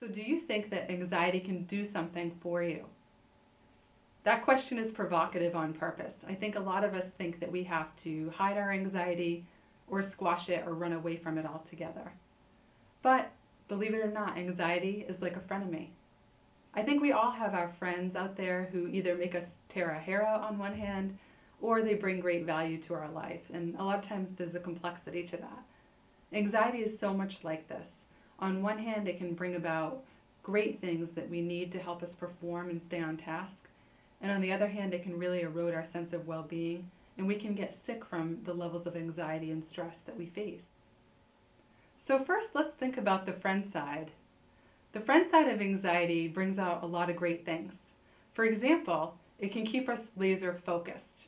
So do you think that anxiety can do something for you? That question is provocative on purpose. I think a lot of us think that we have to hide our anxiety or squash it or run away from it altogether. But believe it or not, anxiety is like a frenemy. I think we all have our friends out there who either make us tear our hair out on one hand or they bring great value to our life. And a lot of times there's a complexity to that. Anxiety is so much like this. On one hand, it can bring about great things that we need to help us perform and stay on task. And on the other hand, it can really erode our sense of well-being, and we can get sick from the levels of anxiety and stress that we face. So first, let's think about the friend side. The friend side of anxiety brings out a lot of great things. For example, it can keep us laser focused.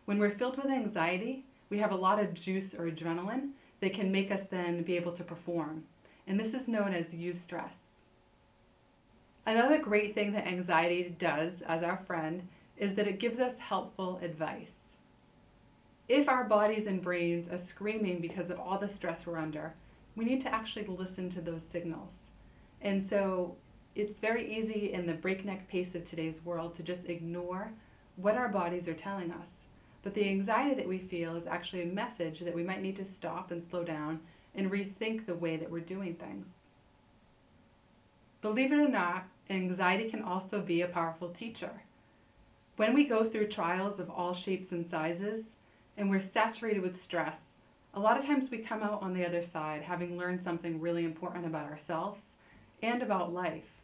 When we're filled with anxiety, we have a lot of juice or adrenaline that can make us then be able to perform. And this is known as eustress. Another great thing that anxiety does as our friend is that it gives us helpful advice. If our bodies and brains are screaming because of all the stress we're under, we need to actually listen to those signals. And so it's very easy in the breakneck pace of today's world to just ignore what our bodies are telling us. But the anxiety that we feel is actually a message that we might need to stop and slow down and rethink the way that we're doing things. Believe it or not, anxiety can also be a powerful teacher. When we go through trials of all shapes and sizes and we're saturated with stress, a lot of times we come out on the other side having learned something really important about ourselves and about life.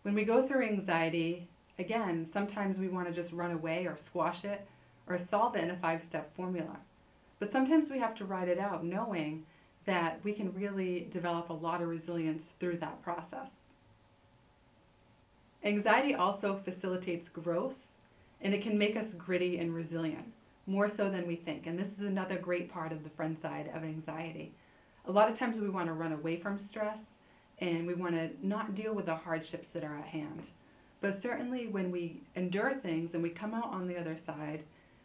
When we go through anxiety, again, sometimes we want to just run away or squash it or solve it in a 5-step formula. But sometimes we have to ride it out knowing that we can really develop a lot of resilience through that process. Anxiety also facilitates growth, and it can make us gritty and resilient, more so than we think. And this is another great part of the friend side of anxiety. A lot of times we want to run away from stress, and we want to not deal with the hardships that are at hand. But certainly when we endure things and we come out on the other side,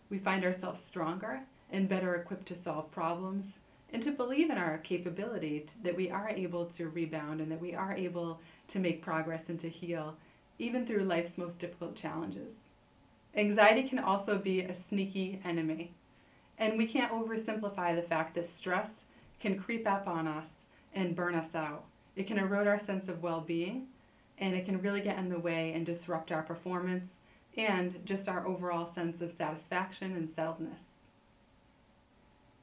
we find ourselves stronger and better equipped to solve problems and to believe in our capability that we are able to rebound and that we are able to make progress and to heal even through life's most difficult challenges. Anxiety can also be a sneaky enemy. And we can't oversimplify the fact that stress can creep up on us and burn us out. It can erode our sense of well-being, and it can really get in the way and disrupt our performance and just our overall sense of satisfaction and settledness.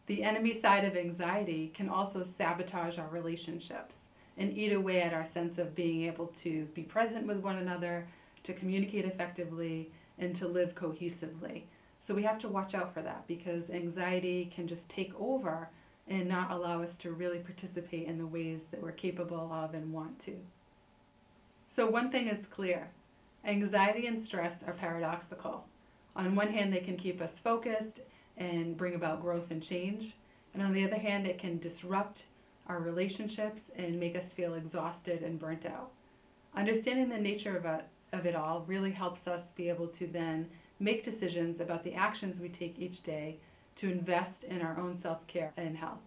The enemy side of anxiety can also sabotage our relationships and eat away at our sense of being able to be present with one another, to communicate effectively, and to live cohesively. So we have to watch out for that because anxiety can just take over and not allow us to really participate in the ways that we're capable of and want to. So one thing is clear, anxiety and stress are paradoxical. On one hand, they can keep us focused and bring about growth and change. And on the other hand, it can disrupt our relationships and make us feel exhausted and burnt out. Understanding the nature of it all really helps us be able to then make decisions about the actions we take each day to invest in our own self-care and health.